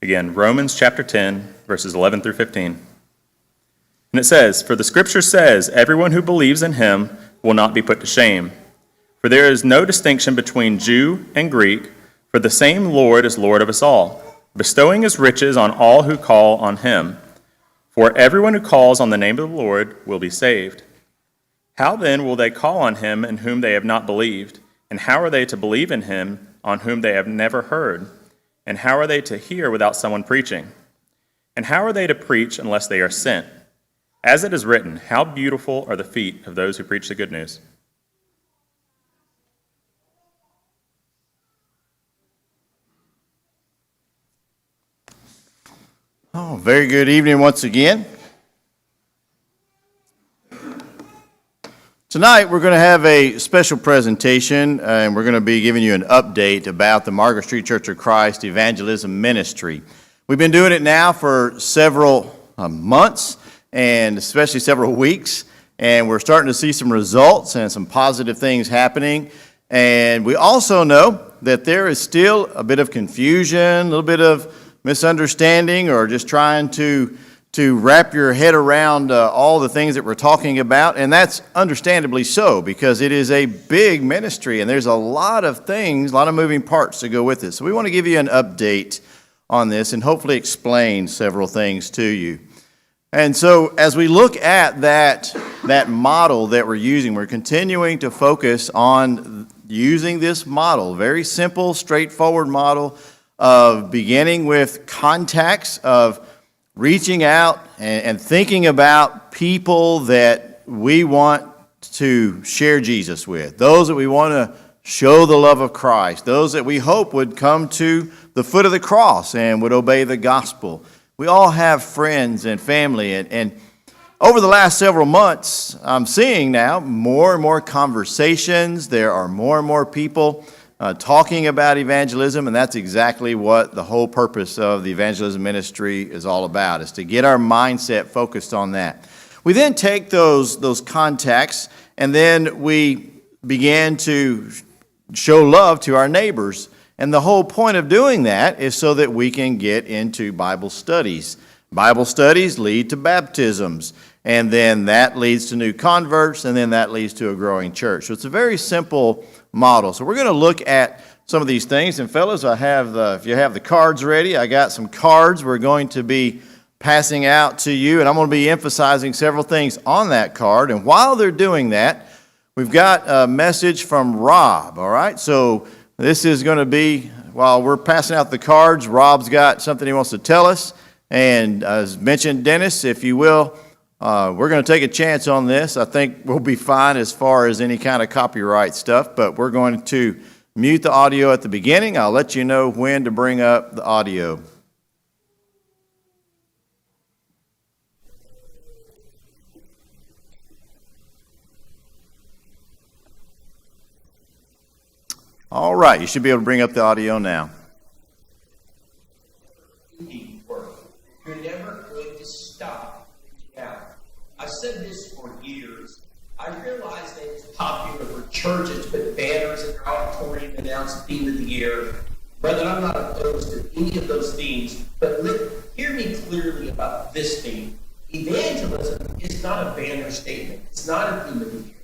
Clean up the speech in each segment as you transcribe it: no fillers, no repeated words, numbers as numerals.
Again, Romans chapter 10, verses 11 through 15. And it says, "For the scripture says, everyone who believes in him will not be put to shame. For there is no distinction between Jew and Greek, for the same Lord is Lord of us all, bestowing his riches on all who call on him. For everyone who calls on the name of the Lord will be saved. How then will they call on him in whom they have not believed? And how are they to believe in him on whom they have never heard? And how are they to hear without someone preaching? And how are they to preach unless they are sent? As it is written, how beautiful are the feet of those who preach the good news." Oh, very good evening once again. Tonight we're going to have a special presentation, and we're going to be giving you an update about the Margaret Street Church of Christ Evangelism Ministry. We've been doing it now for several months, and especially several weeks, and we're starting to see some results and some positive things happening. And we also know that there is still a bit of confusion, a little bit of misunderstanding, or just trying to wrap your head around all the things that we're talking about. And that's understandably so, because it is a big ministry and there's a lot of things, a lot of moving parts to go with it. So we want to give you an update on this and hopefully explain several things to you. And so as we look at that model that we're using, we're continuing to focus on using this model, very simple, straightforward model of beginning with contacts, of reaching out and thinking about people that we want to share Jesus with, those that we want to show the love of Christ, those that we hope would come to the foot of the cross and would obey the gospel. We all have friends and family, and over the last several months, I'm seeing now more and more conversations. There are more and more people talking about evangelism, and that's exactly what the whole purpose of the evangelism ministry is all about, is to get our mindset focused on that. We then take those contacts, and then we begin to show love to our neighbors. And the whole point of doing that is so that we can get into Bible studies. Bible studies lead to baptisms, and then that leads to new converts, and then that leads to a growing church. So it's a very simple model. So we're going to look at some of these things. And fellas, if you have the cards ready, I got some cards we're going to be passing out to you, and I'm going to be emphasizing several things on that card. And while they're doing that, we've got a message from Rob, all right? So this is going to be, while we're passing out the cards, Rob's got something he wants to tell us. And as mentioned, Dennis, if you will, we're going to take a chance on this. I think we'll be fine as far as any kind of copyright stuff, but we're going to mute the audio at the beginning. I'll let you know when to bring up the audio. All right, you should be able to bring up the audio now. You're never going to stop reaching out. I've said this for years. I realize that it's popular for churches to put banners in their auditorium and announce the theme of the year. Brother, I'm not opposed to any of those themes, but hear me clearly about this theme. Evangelism is not a banner statement. It's not a theme of the year.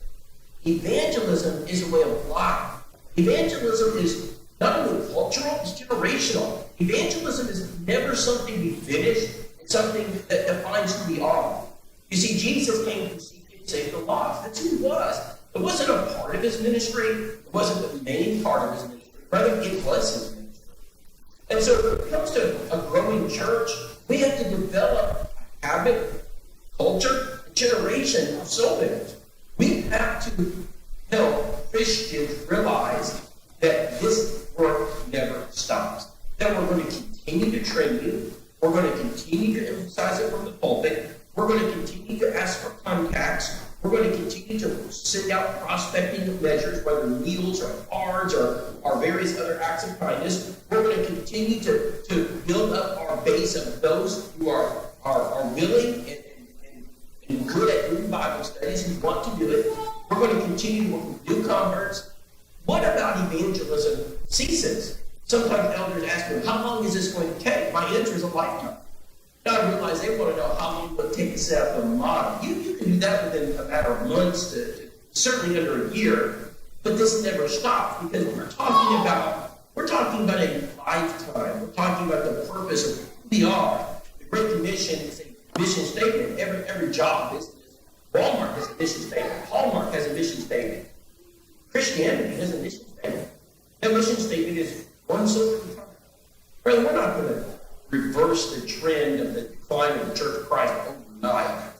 Evangelism is a way of life. Evangelism is not only cultural, it's generational. Evangelism is never something we finish. It's something that defines who we are. You see, Jesus came to seek and save the lost. That's who he was. It wasn't a part of his ministry. It wasn't the main part of his ministry. Rather, it was his ministry. And so when it comes to a growing church, we have to develop a habit, culture, a generation of soul winners. We have to help Christians realize that this work never stops. That we're going to continue to train you. We're going to continue to emphasize it from the pulpit. We're going to continue to ask for contacts. We're going to continue to send out prospecting measures, whether meals or cards or various other acts of kindness. We're going to continue to build up our base of those who are willing and good at doing Bible studies and want to do it. We're going to continue to work with new converts. What about evangelism ceases? Sometimes elders ask me, how long is this going to take? My answer is a lifetime. Now I realize they want to know how long it would take to set up the model. You can do that within a matter of months to certainly under a year, but this never stops because we're talking about a lifetime. We're talking about the purpose of who we are. The Great Commission is a mission statement. Every job business. Walmart has a mission statement. Hallmark has a mission statement. Christianity has a mission statement. That mission statement is one soul at a time. Brother, we're not going to reverse the trend of the decline of the Church of Christ overnight.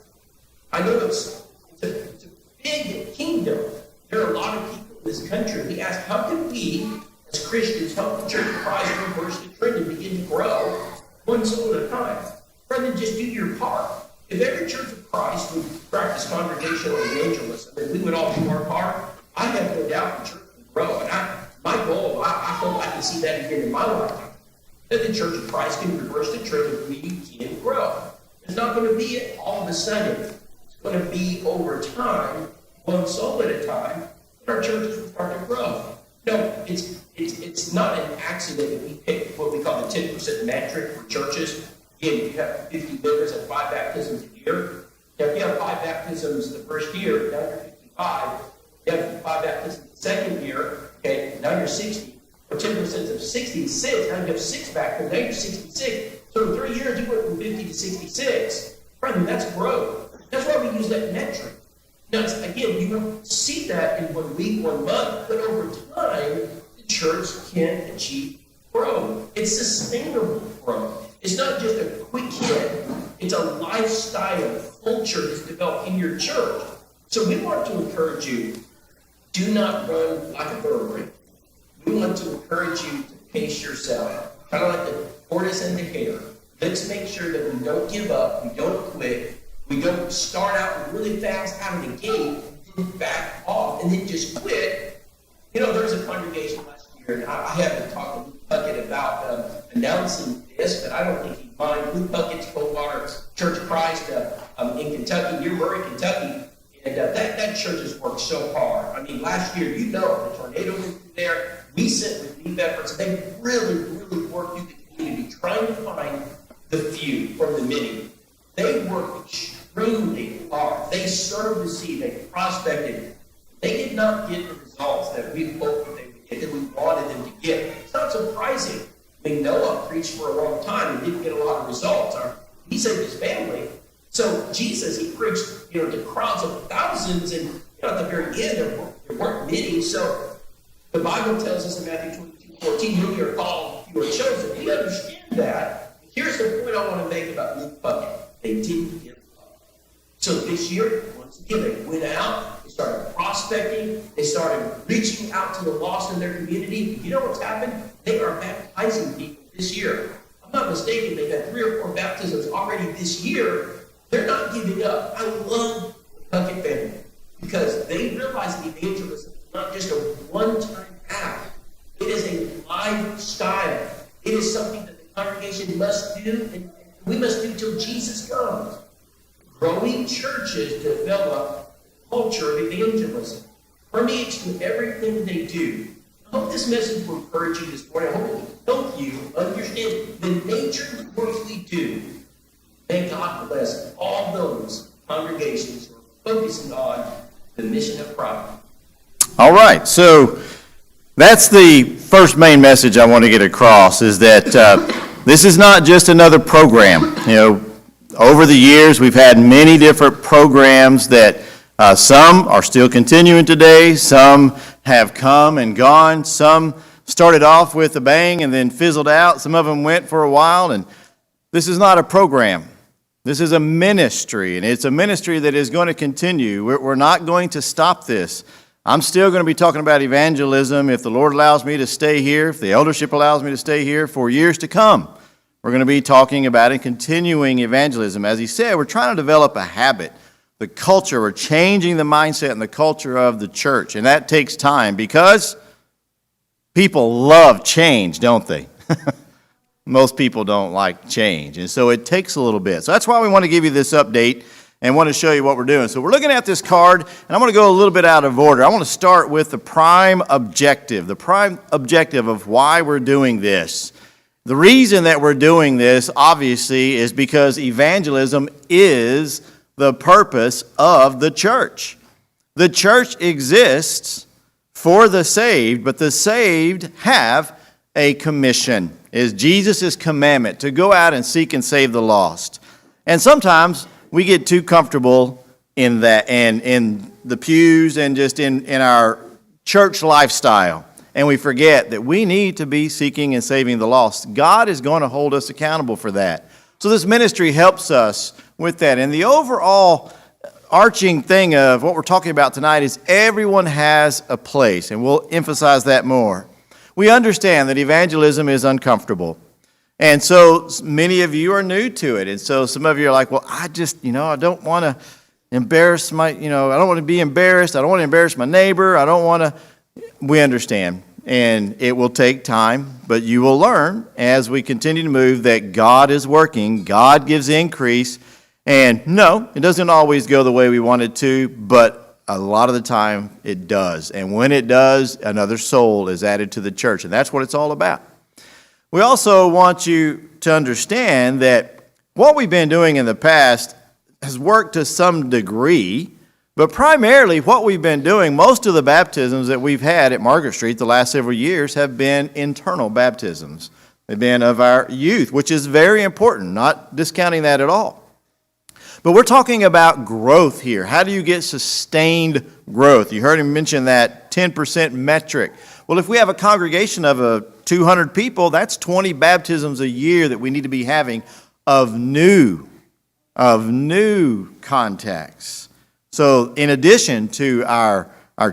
I know it's a big kingdom. There are a lot of people in this country. We ask, how can we, as Christians, help the Church of Christ reverse the trend and begin to grow one soul at a time? Rather than just do your part. If every Church of Christ would practice congregational evangelism and we would all do our part, I have no doubt the church would grow. And my goal, I hope I can see that again in my lifetime, that the Church of Christ can reverse the trend and we can grow. It's not going to be all of a sudden. It's going to be over time, one soul at a time, that our churches will start to grow. No, it's not an accident that we pick what we call the 10% metric for churches. Again, you have 50 members and 5 baptisms a year. Now, if you have 5 baptisms the first year, now you're 55. You have 5 baptisms the second year, okay, now you're 60. Or 10% of 66, now you have 6 baptisms, now you're 66. So in 3 years, you went from 50 to 66. Brethren, that's growth. That's why we use that metric. Now, again, you won't see that in 1 week, 1 month, but over time, the church can achieve growth. It's sustainable growth. It's not just a quick hit. It's a lifestyle culture that's developed in your church. So we want to encourage you, do not run like a thoroughbred. We want to encourage you to pace yourself, kind of like the tortoise and the hare. Let's make sure that we don't give up, we don't quit, we don't start out really fast out of the gate, and then back off, and then just quit. You know, there was a congregation last year, and I haven't talked to Luke Puckett about announcing this, but I don't think he'd mind. Luke Puckett's Coldwater Church of Christ in Kentucky, near Murray, Kentucky, and that church has worked so hard. I mean, last year, you know, the tornado went through there. We sent relief efforts. They really, really worked through the community, trying to find the few from the many. They worked extremely hard. They served the seed. They prospected. They did not get the results that we hoped that they would get, that we wanted them to get. It's not surprising. I mean, Noah preached for a long time and didn't get a lot of results. He saved his family. So Jesus, he preached, to crowds of thousands, and at the very end, there weren't many. So the Bible tells us in Matthew 22:14, many are called, few are chosen. We understand that. Here's the point I want to make about Luke Puckett. They didn't give up. So this year, once again, they went out, they started prospecting, they started reaching out to the lost in their community. You know what's happened? They are baptizing people this year. If I'm not mistaken, they've had 3 or 4 baptisms already this year. They're not giving up. I love the Puckett family because they realize that evangelism is not just a one-time act. It is a lifestyle. It is something that the congregation must do, and we must do till Jesus comes. Growing churches develop a culture of evangelism. Permeates through everything they do. I hope this message will encourage you this morning. I hope it will help you understand the nature of the work we do. May God bless all those congregations who are focusing on the mission of Christ. All right, so that's the first main message I want to get across, is that this is not just another program. Over the years, we've had many different programs that some are still continuing today, some have come and gone, some started off with a bang and then fizzled out, some of them went for a while, and this is not a program. This is a ministry, and it's a ministry that is going to continue. We're not going to stop this. I'm still going to be talking about evangelism if the Lord allows me to stay here, if the eldership allows me to stay here for years to come. We're going to be talking about and continuing evangelism. As he said, we're trying to develop a habit, the culture. We're changing the mindset and the culture of the church, and that takes time because people love change, don't they? Most people don't like change, and so it takes a little bit. So that's why we want to give you this update and want to show you what we're doing. So we're looking at this card, and I'm going to go a little bit out of order. I want to start with the prime objective of why we're doing this. The reason that we're doing this, obviously, is because evangelism is the purpose of the church. The church exists for the saved, but the saved have a commission. It is Jesus' commandment to go out and seek and save the lost. And sometimes we get too comfortable in that and in the pews and just in our church lifestyle. And we forget that we need to be seeking and saving the lost. God is going to hold us accountable for that. So this ministry helps us with that. And the overall arching thing of what we're talking about tonight is everyone has a place, and we'll emphasize that more. We understand that evangelism is uncomfortable. And so many of you are new to it. And so some of you are like, well, I don't want to embarrass I don't want to be embarrassed. I don't want to embarrass my neighbor. We understand, and it will take time, but you will learn as we continue to move that God is working, God gives increase, and no, it doesn't always go the way we want it to, but a lot of the time it does. And when it does, another soul is added to the church, and that's what it's all about. We also want you to understand that what we've been doing in the past has worked to some degree. But primarily what we've been doing, most of the baptisms that we've had at Margaret Street the last several years have been internal baptisms. They've been of our youth, which is very important, not discounting that at all. But we're talking about growth here. How do you get sustained growth? You heard him mention that 10% metric. Well, if we have a congregation of 200 people, that's 20 baptisms a year that we need to be having of new contacts. So in addition to our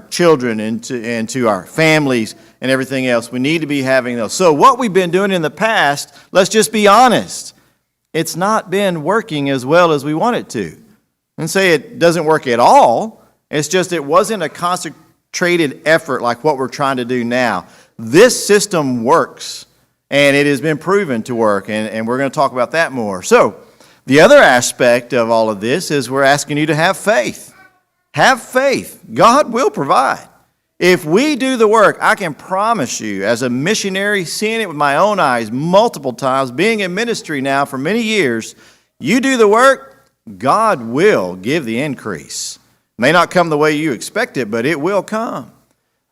children and to our families and everything else, we need to be having those. So what we've been doing in the past, let's just be honest, it's not been working as well as we want it to. And say it doesn't work at all, it's just it wasn't a concentrated effort like what we're trying to do now. This system works, and it has been proven to work, and we're going to talk about that more. So the other aspect of all of this is we're asking you to have faith. Have faith. God will provide. If we do the work, I can promise you, as a missionary, seeing it with my own eyes multiple times, being in ministry now for many years, you do the work, God will give the increase. It may not come the way you expect it, but it will come.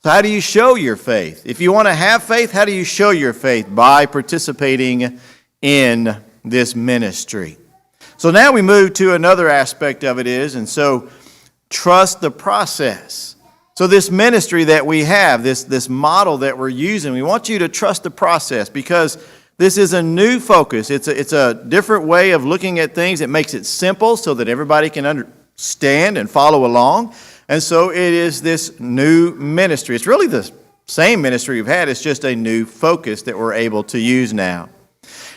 So how do you show your faith? If you want to have faith, how do you show your faith? By participating in this ministry. So now we move to another aspect of it and so trust the process. So this ministry that we have, this model that we're using, we want you to trust the process because this is a new focus. It's a different way of looking at things. It makes it simple so that everybody can understand and follow along. And so it is this new ministry. It's really the same ministry we've had. It's just a new focus that we're able to use now.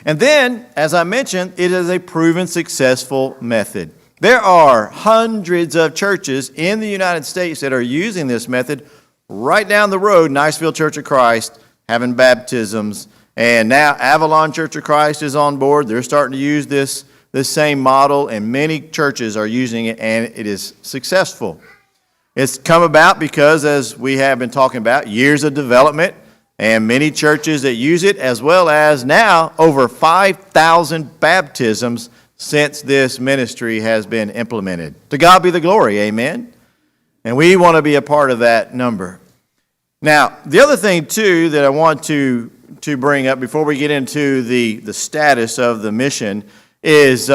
And then, as I mentioned, it is a proven successful method. There are hundreds of churches in the United States that are using this method. Right down the road, Niceville Church of Christ having baptisms. And now Avalon Church of Christ is on board. They're starting to use this same model, and many churches are using it, and it is successful. It's come about because, as we have been talking about, years of development, and many churches that use it, as well as now over 5,000 baptisms since this ministry has been implemented. To God be the glory, amen? And we want to be a part of that number. Now, the other thing, too, that I want to bring up before we get into the status of the mission is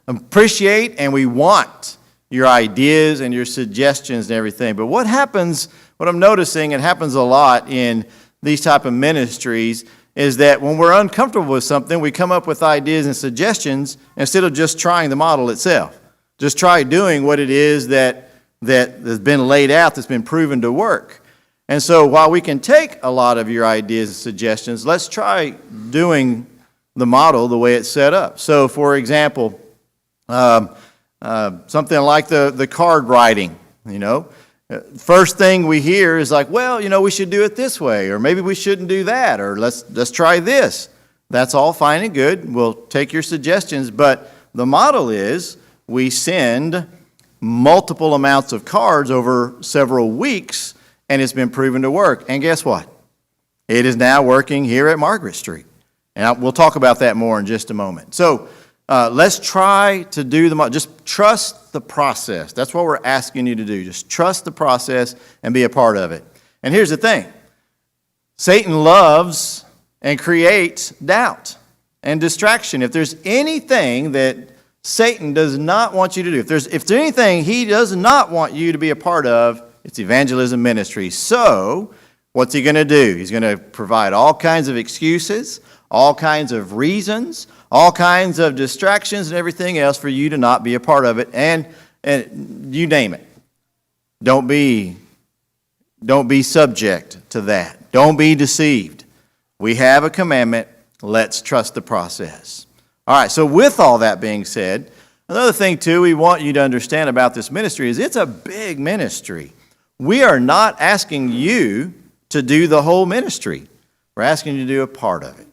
appreciate and we want your ideas and your suggestions and everything. But what I'm noticing, it happens a lot in these type of ministries, is that when we're uncomfortable with something, we come up with ideas and suggestions instead of just trying the model itself. Just try doing what it is that has been laid out, that's been proven to work. And so while we can take a lot of your ideas and suggestions, let's try doing the model the way it's set up. So for example, something like the card writing, First thing we hear is like, well, we should do it this way, or maybe we shouldn't do that, or let's try this. That's all fine and good. We'll take your suggestions, but the model is we send multiple amounts of cards over several weeks, and it's been proven to work. And guess what? It is now working here at Margaret Street. And we'll talk about that more in just a moment. So let's try to do just trust the process. That's what we're asking you to do. Just trust the process and be a part of it. And here's the thing. Satan loves and creates doubt and distraction. If there's anything that Satan does not want you to do, if there's anything he does not want you to be a part of, it's evangelism ministry. So what's he going to do? He's going to provide all kinds of excuses, all kinds of reasons, all kinds of distractions and everything else for you to not be a part of it. And you name it. Don't be subject to that. Don't be deceived. We have a commandment. Let's trust the process. All right, so with all that being said, another thing too we want you to understand about this ministry is it's a big ministry. We are not asking you to do the whole ministry. We're asking you to do a part of it.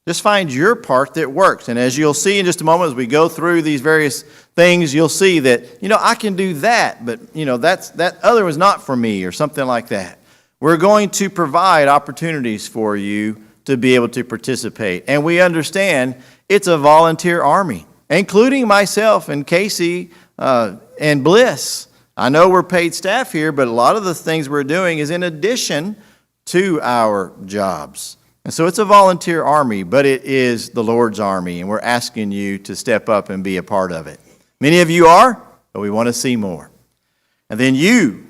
Just find your part that works. And as you'll see in just a moment, as we go through these various things, you'll see that, I can do that, but, that other was not for me or something like that. We're going to provide opportunities for you to be able to participate. And we understand it's a volunteer army, including myself and Casey and Bliss. I know we're paid staff here, but a lot of the things we're doing is in addition to our jobs. And so it's a volunteer army, but it is the Lord's army, and we're asking you to step up and be a part of it. Many of you are, but we want to see more. And then you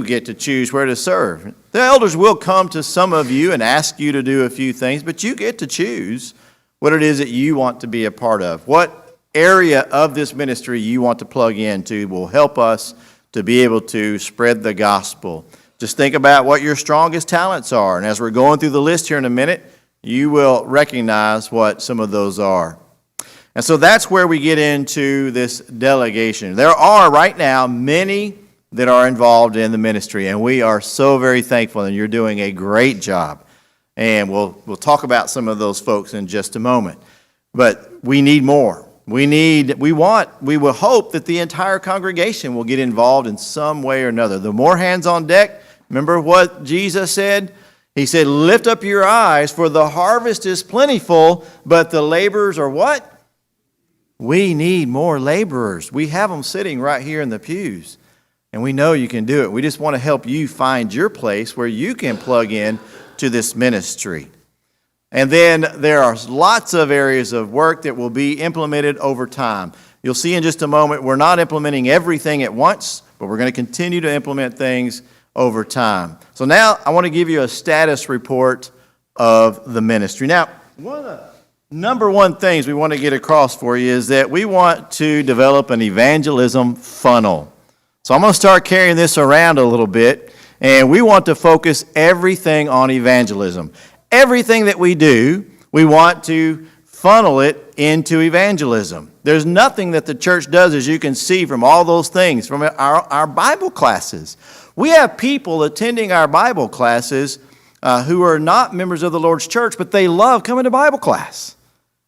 get to choose where to serve. The elders will come to some of you and ask you to do a few things, but you get to choose what it is that you want to be a part of. What area of this ministry you want to plug into will help us to be able to spread the gospel. Just think about what your strongest talents are. And as we're going through the list here in a minute, you will recognize what some of those are. And so that's where we get into this delegation. There are right now many that are involved in the ministry, and we are so very thankful, and you're doing a great job. And we'll talk about some of those folks in just a moment. But we need more. We will hope that the entire congregation will get involved in some way or another. The more hands on deck, remember what Jesus said? He said, lift up your eyes, for the harvest is plentiful, but the laborers are what? We need more laborers. We have them sitting right here in the pews, and we know you can do it. We just want to help you find your place where you can plug in to this ministry. And then there are lots of areas of work that will be implemented over time. You'll see in just a moment, we're not implementing everything at once, but we're going to continue to implement things over time. So now I want to give you a status report of the ministry. Now, one of the number one things we want to get across for you is that we want to develop an evangelism funnel. So I'm going to start carrying this around a little bit, and we want to focus everything on evangelism. Everything that we do, we want to funnel it into evangelism. There's nothing that the church does, as you can see from all those things, from our Bible classes. We have people attending our Bible classes who are not members of the Lord's church, but they love coming to Bible class.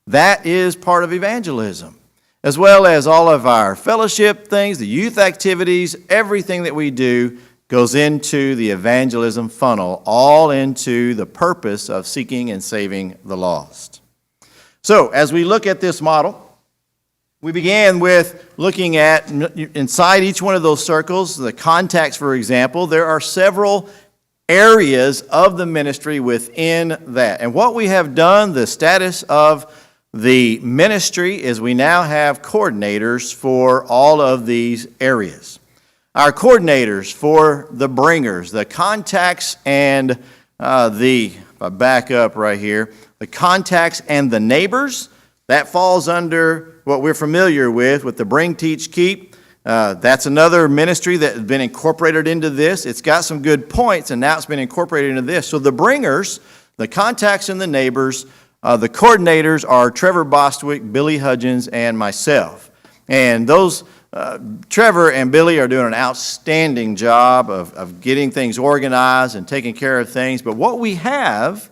That is part of evangelism, as well as all of our fellowship things, the youth activities, everything that we do goes into the evangelism funnel, all into the purpose of seeking and saving the lost. So, as we look at this model, we began with looking at, inside each one of those circles, the contacts, for example, there are several areas of the ministry within that. And what we have done, the status of the ministry, is we now have coordinators for all of these areas. Our coordinators for the bringers, the contacts, and if I back up right here, the contacts and the neighbors, that falls under what we're familiar with the Bring, Teach, Keep. That's another ministry that has been incorporated into this. It's got some good points, and now it's been incorporated into this. So the bringers, the contacts, and the neighbors, the coordinators are Trevor Bostwick, Billy Hudgens, and myself. And those Trevor and Billy are doing an outstanding job of getting things organized and taking care of things. But what we have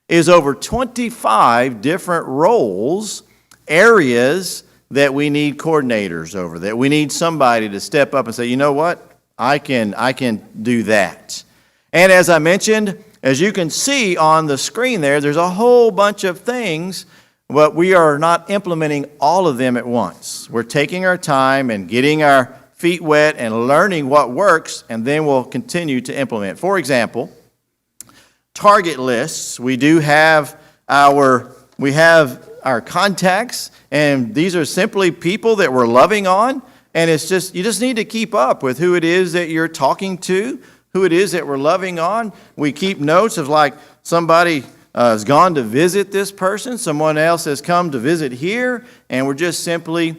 is over 25 different roles, areas that we need coordinators over, that we need somebody to step up and say, you know what, I can do that. And as I mentioned, as you can see on the screen there's a whole bunch of things, but we are not implementing all of them at once. We're taking our time and getting our feet wet and learning what works, and then we'll continue to implement. For example, target lists. We have our contacts, and these are simply people that we're loving on, and you just need to keep up with who it is that you're talking to, who it is that we're loving on. We keep notes of like somebody has gone to visit this person, someone else has come to visit here, and we're just simply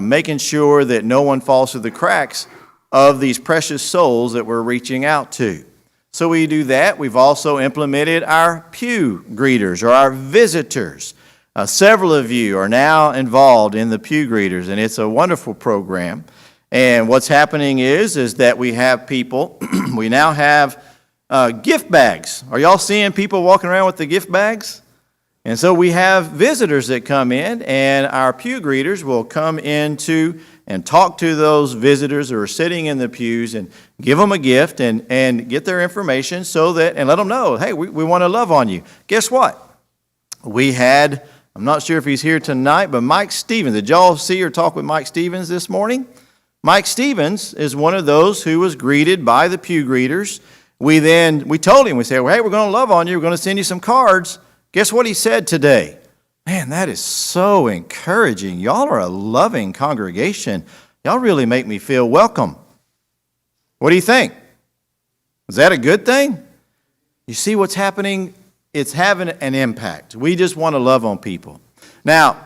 making sure that no one falls through the cracks of these precious souls that we're reaching out to. So we do that. We've also implemented our pew greeters or our visitors. Several of you are now involved in the pew greeters, and it's a wonderful program. And what's happening is that we have people, we now have gift bags. Are y'all seeing people walking around with the gift bags? And so we have visitors that come in, and our pew greeters will come into and talk to those visitors who are sitting in the pews and give them a gift and get their information and let them know, hey, we want to love on you. Guess what? I'm not sure if he's here tonight, but Mike Stevens. Did y'all see or talk with Mike Stevens this morning? Mike Stevens is one of those who was greeted by the pew greeters. We told him, we said, well, hey, we're going to love on you. We're going to send you some cards. Guess what he said today? Man, that is so encouraging. Y'all are a loving congregation. Y'all really make me feel welcome. What do you think? Is that a good thing? You see what's happening? It's having an impact. We just want to love on people. Now,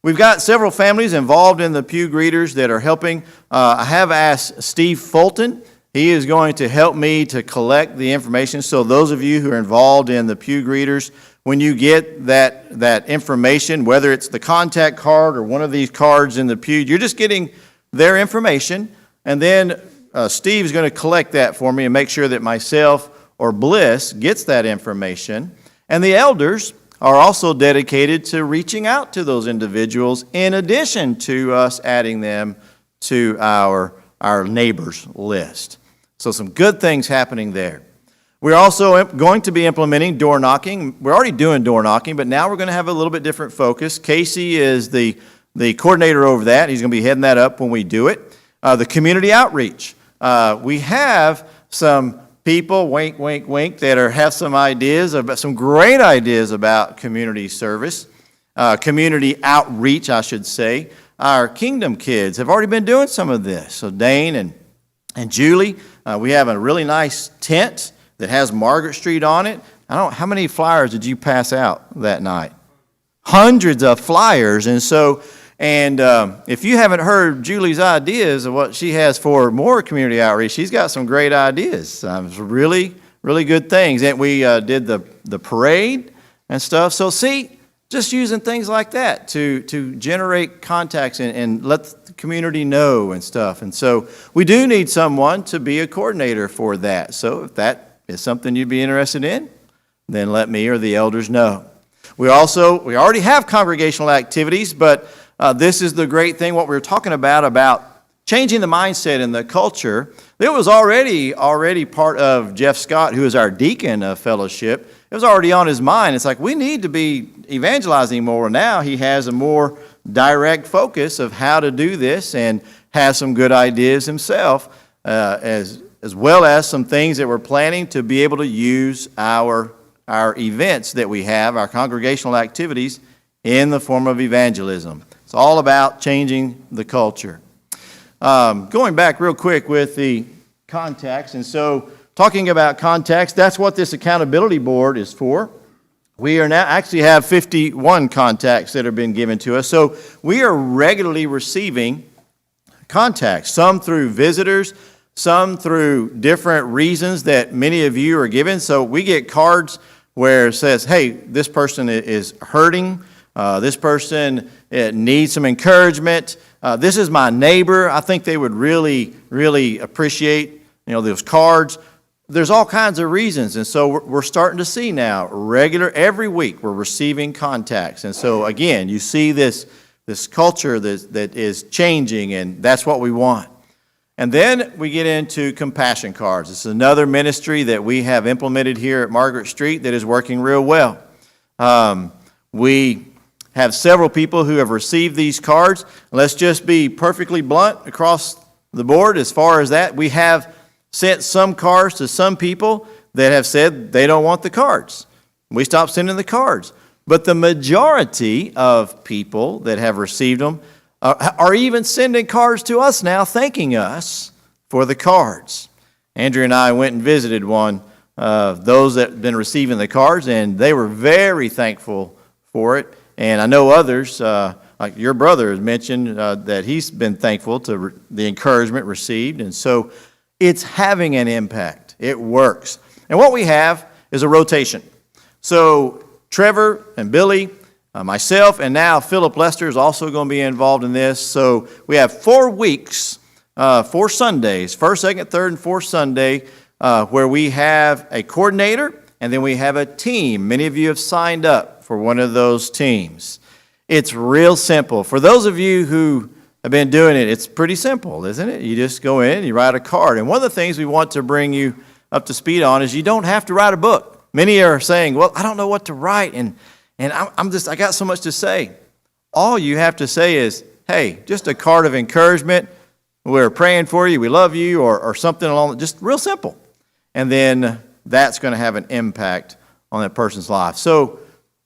we've got several families involved in the pew greeters that are helping. I have asked Steve Fulton. He is going to help me to collect the information. So those of you who are involved in the pew greeters, when you get that information, whether it's the contact card or one of these cards in the pew, you're just getting their information. And then Steve is going to collect that for me and make sure that myself or Bliss gets that information. And the elders are also dedicated to reaching out to those individuals in addition to us adding them to our neighbors list. So some good things happening there. We're also going to be implementing door knocking. We're already doing door knocking, but now we're going to have a little bit different focus. Casey is the coordinator over that. He's going to be heading that up when we do it. The community outreach. We have some people, wink, wink, wink, that have some great ideas about community service, community outreach, I should say. Our Kingdom kids have already been doing some of this. So Dane and Julie, we have a really nice tent that has Margaret Street on it. How many flyers did you pass out that night? Hundreds of flyers. And if you haven't heard Julie's ideas of what she has for more community outreach, she's got some great ideas. Really, really good things. And we did the parade and stuff. So see, just using things like that to generate contacts and let the community know and stuff. And so we do need someone to be a coordinator for that. So if that is something you'd be interested in, then let me or the elders know. We already have congregational activities, but this is the great thing, what we were talking about changing the mindset and the culture. It was already part of Jeff Scott, who is our deacon of fellowship. It was already on his mind. It's like we need to be evangelizing more. Now he has a more direct focus of how to do this and has some good ideas himself, as well as some things that we're planning to be able to use our events that we have, our congregational activities, in the form of evangelism. It's all about changing the culture. Going back real quick with the contacts, and so talking about contacts, that's what this accountability board is for. We are now actually have 51 contacts that have been given to us. So we are regularly receiving contacts, some through visitors, some through different reasons that many of you are given. So we get cards where it says, hey, this person is hurting. This person needs some encouragement. This is my neighbor. I think they would really, really appreciate, those cards. There's all kinds of reasons. And so we're starting to see now every week we're receiving contacts. And so again, you see this culture that is changing, and that's what we want. And then we get into compassion cards. This is another ministry that we have implemented here at Margaret Street that is working real well. We have several people who have received these cards. Let's just be perfectly blunt across the board as far as that. We have sent some cards to some people that have said they don't want the cards. We stopped sending the cards. But the majority of people that have received them are even sending cards to us now, thanking us for the cards. Andrea and I went and visited one of those that have been receiving the cards, and they were very thankful for it. And I know others, like your brother has mentioned, that he's been thankful to the encouragement received. And so it's having an impact. It works. And what we have is a rotation. So Trevor and Billy, myself, and now Philip Lester is also going to be involved in this. So we have 4 weeks, 4 Sundays, first, second, third, and fourth Sunday, where we have a coordinator, and then we have a team. Many of you have signed up for one of those teams. It's real simple. For those of you who have been doing it, it's pretty simple, isn't it? You just go in, you write a card. And one of the things we want to bring you up to speed on is you don't have to write a book. Many are saying, well, I don't know what to write, and I got so much to say. All you have to say is, hey, just a card of encouragement. We're praying for you. We love you, or something along, just real simple. And then that's going to have an impact on that person's life. So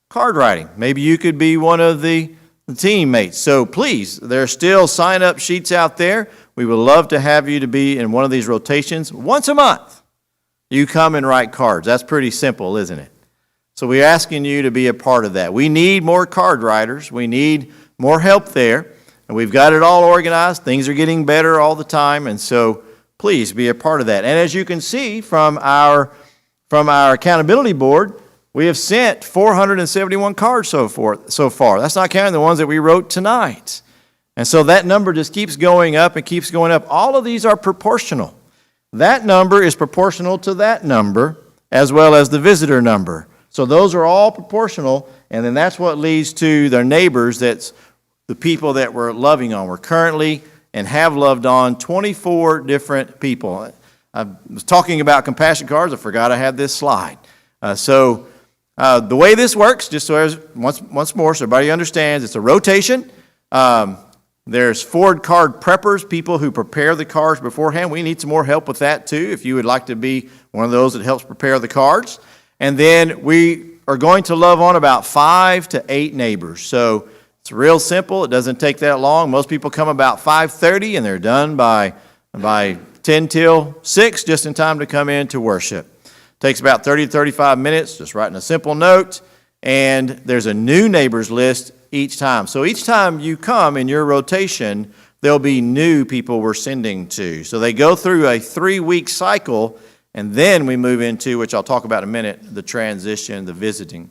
card writing, maybe you could be one of the teammates. So please, there are still sign-up sheets out there. We would love to have you to be in one of these rotations once a month. You come and write cards. That's pretty simple, isn't it? So we're asking you to be a part of that. We need more card writers. We need more help there. And we've got it all organized. Things are getting better all the time. And so please be a part of that. And as you can see from our accountability board, we have sent 471 cards so far. That's not counting the ones that we wrote tonight. And so that number just keeps going up and keeps going up. All of these are proportional. That number is proportional to that number as well as the visitor number. So those are all proportional, and then that's what leads to their neighbors. That's the people that we're loving on. We're currently and have loved on 24 different people. I was talking about compassion cards. I forgot I had this slide. The way this works, just so once more, so everybody understands, it's a rotation. There's forward card preppers, people who prepare the cards beforehand. We need some more help with that too, if you would like to be one of those that helps prepare the cards. And then we are going to love on about 5 to 8 neighbors. So it's real simple. It doesn't take that long. Most people come about 5:30 and they're done by 10 till 6, just in time to come in to worship. Takes about 30 to 35 minutes, just writing a simple note. And there's a new neighbors list each time. So each time you come in your rotation, there'll be new people we're sending to. So they go through a 3-week cycle, and then we move into, which I'll talk about in a minute, the transition, the visiting.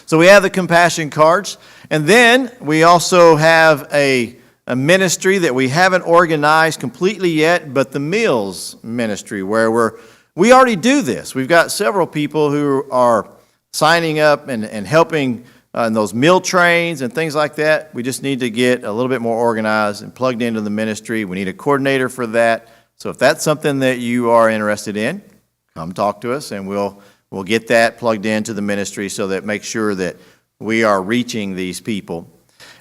So we have the compassion cards, and then we also have a ministry that we haven't organized completely yet, but the meals ministry, where we already do this. We've got several people who are signing up and helping in those meal trains and things like that. We just need to get a little bit more organized and plugged into the ministry. We need a coordinator for that. So if that's something that you are interested in, come talk to us, and we'll get that plugged into the ministry so that make sure that we are reaching these people.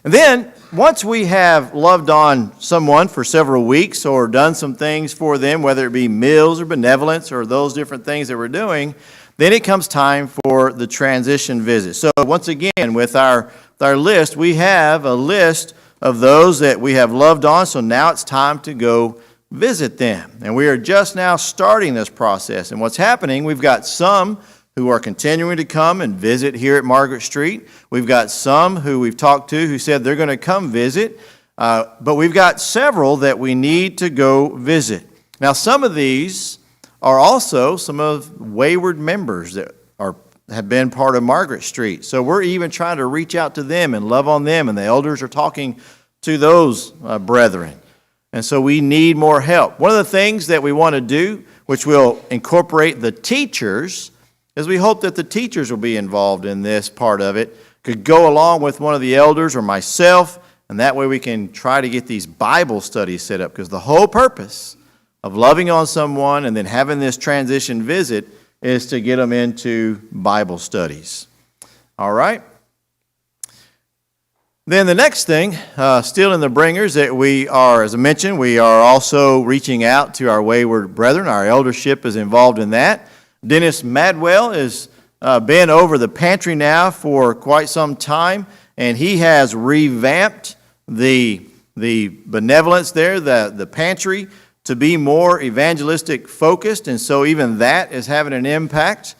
And then once we have loved on someone for several weeks or done some things for them, whether it be meals or benevolence or those different things that we're doing, then it comes time for the transition visit. So once again, with our list, we have a list of those that we have loved on, so now it's time to go visit them. And we are just now starting this process. And what's happening, we've got some who are continuing to come and visit here at Margaret Street. We've got some who we've talked to who said they're going to come visit. But we've got several that we need to go visit. Now, some of these are also some of wayward members that have been part of Margaret Street. So we're even trying to reach out to them and love on them, and the elders are talking to those brethren. And so we need more help. One of the things that we want to do, which will incorporate the teachers, is we hope that the teachers will be involved in this part of it, could go along with one of the elders or myself And that way we can try to get these Bible studies set up, because the whole purpose of loving on someone and then having this transition visit is to get them into Bible studies. All right? Then the next thing, still in the bringers, that we are, as I mentioned, we are also reaching out to our wayward brethren. Our eldership is involved in that. Dennis Madwell has been over the pantry now for quite some time, and he has revamped the benevolence there, the pantry, to be more evangelistic focused, and so even that is having an impact.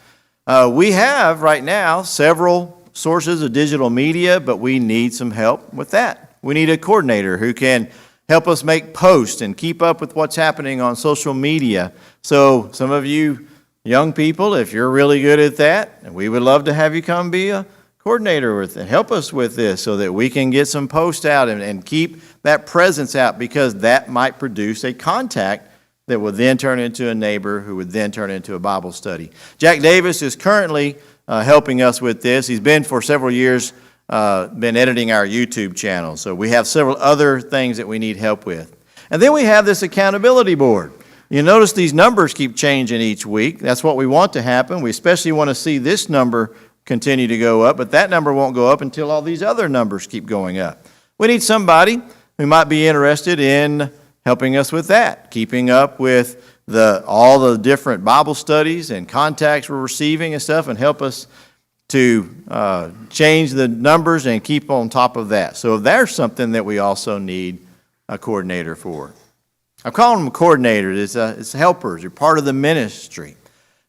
We have right now several sources of digital media, but we need some help with that. We need a coordinator who can help us make posts and keep up with what's happening on social media. So some of you young people, if you're really good at that, we would love to have you come be a coordinator with and help us with this so that we can get some posts out and keep that presence out, because that might produce a contact that will then turn into a neighbor who would then turn into a Bible study. Jack Davis is currently helping us with this. He's been for several years been editing our YouTube channel. So we have several other things that we need help with. And then we have this accountability board. You notice these numbers keep changing each week. That's what we want to happen. We especially want to see this number continue to go up, but that number won't go up until all these other numbers keep going up. We need somebody who might be interested in helping us with that, keeping up with all the different Bible studies and contacts we're receiving and stuff, and help us to change the numbers and keep on top of that. So there's something that we also need a coordinator for. I'm calling them coordinators. It's helpers. They're part of the ministry.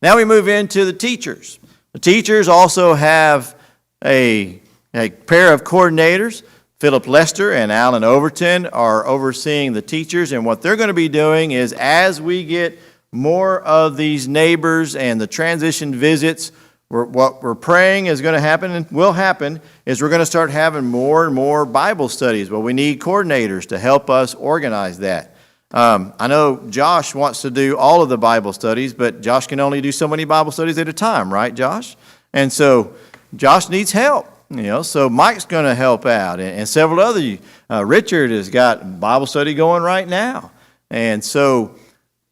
Now we move into the teachers. The teachers also have a pair of coordinators. Philip Lester and Alan Overton are overseeing the teachers, and what they're going to be doing is, as we get more of these neighbors and the transition visits, what we're praying is going to happen and will happen is we're going to start having more and more Bible studies. Well, we need coordinators to help us organize that. I know Josh wants to do all of the Bible studies, but Josh can only do so many Bible studies at a time, right, Josh? And so Josh needs help. So Mike's going to help out, and several other. Richard has got Bible study going right now, and so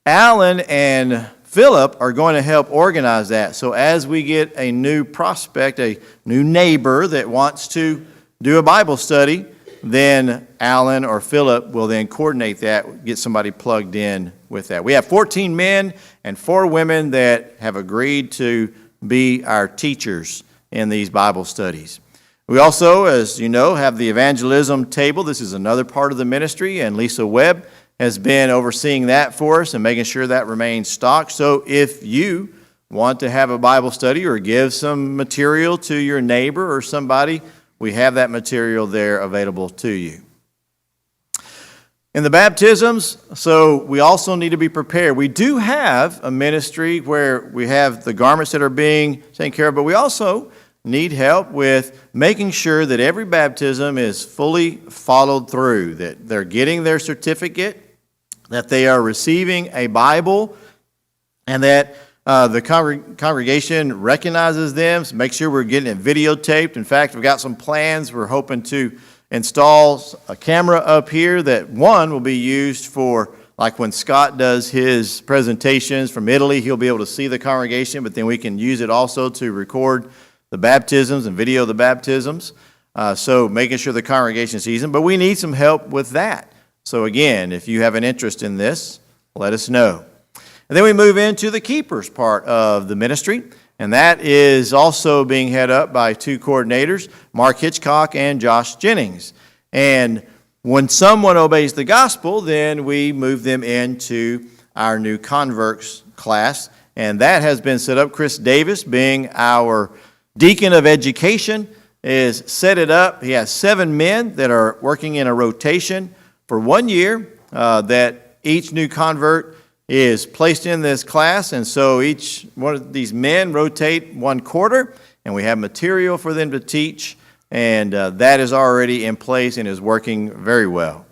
Alan and Philip are going to help organize that. So as we get a new prospect, a new neighbor that wants to do a Bible study, then Alan or Philip will then coordinate that, get somebody plugged in with that. We have 14 men and 4 women that have agreed to be our teachers in these Bible studies. We also, as you know, have the evangelism table. This is another part of the ministry, and Lisa Webb has been overseeing that for us and making sure that remains stocked. So if you want to have a Bible study or give some material to your neighbor or somebody, we have that material there available to you. In the baptisms, so we also need to be prepared. We do have a ministry where we have the garments that are being taken care of, but we also need help with making sure that every baptism is fully followed through, that they're getting their certificate, that they are receiving a Bible, and that the congregation recognizes them. So make sure we're getting it videotaped. In fact, we've got some plans. We're hoping to install a camera up here that one will be used for, like when Scott does his presentations from Italy, he'll be able to see the congregation, but then we can use it also to record the baptisms and video the baptisms. So making sure the congregation sees them. But we need some help with that. So again, if you have an interest in this, let us know. And then we move into the keepers part of the ministry, and that is also being head up by 2 coordinators, Mark Hitchcock and Josh Jennings. And when someone obeys the gospel, then we move them into our new converts class, and that has been set up. Chris Davis, being our deacon of education, is set it up. He has 7 men that are working in a rotation for 1 year, that each new convert is placed in this class, and so each one of these men rotate 1 quarter, and we have material for them to teach, and that is already in place and is working very well.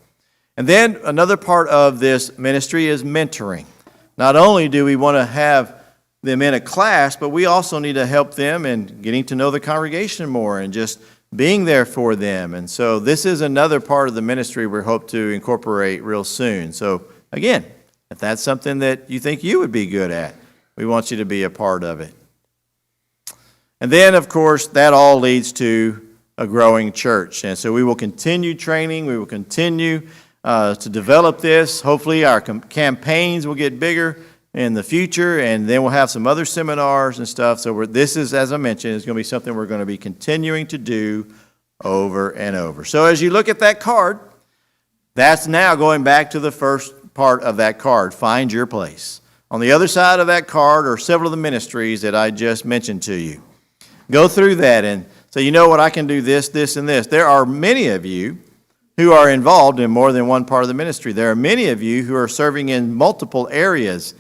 And then another part of this ministry is mentoring. Not only do we want to have them in a class, but we also need to help them in getting to know the congregation more and just being there for them. And so this is another part of the ministry we hope to incorporate real soon. So again, if that's something that you think you would be good at, we want you to be a part of it. And then, of course, that all leads to a growing church. And so we will continue training. We will continue to develop this. Hopefully our campaigns will get bigger in the future, and then we'll have some other seminars and stuff. So this is, as I mentioned, is going to be something we're going to be continuing to do over and over. So as you look at that card, that's now going back to the first part of that card, find your place. On the other side of that card are several of the ministries that I just mentioned to you. Go through that and say, you know what, I can do this, this, and this. There are many of you who are involved in more than one part of the ministry. There are many of you who are serving in multiple areas,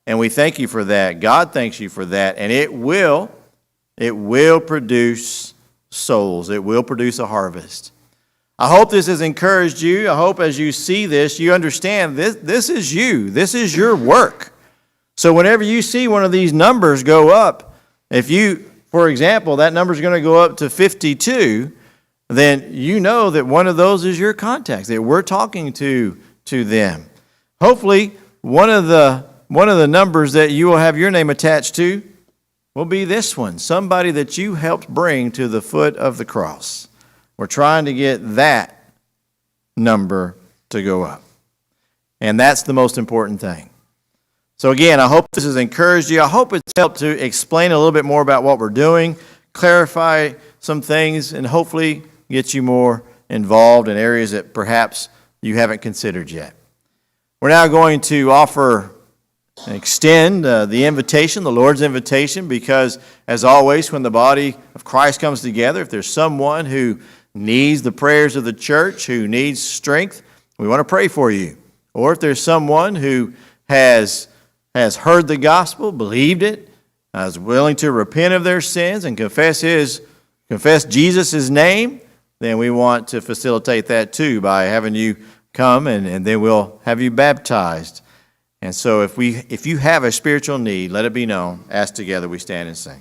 and we thank you for that. God thanks you for that, and it will produce souls. It will produce a harvest. I hope this has encouraged you. I hope as you see this, you understand this is you. This is your work. So whenever you see one of these numbers go up, for example, that number is going to go up to 52, then you know that one of those is your contacts, that we're talking to them. Hopefully, one of the numbers that you will have your name attached to will be this one, somebody that you helped bring to the foot of the cross. We're trying to get that number to go up. And that's the most important thing. So again, I hope this has encouraged you. I hope it's helped to explain a little bit more about what we're doing, clarify some things, and hopefully get you more involved in areas that perhaps you haven't considered yet. We're now going to extend the invitation, the Lord's invitation, because as always, when the body of Christ comes together, if there's someone who needs the prayers of the church, who needs strength, we want to pray for you. Or if there's someone who has heard the gospel, believed it, is willing to repent of their sins and confess Jesus' name, then we want to facilitate that too by having you come and then we'll have you baptized. And so if you have a spiritual need, let it be known. As together we stand and sing.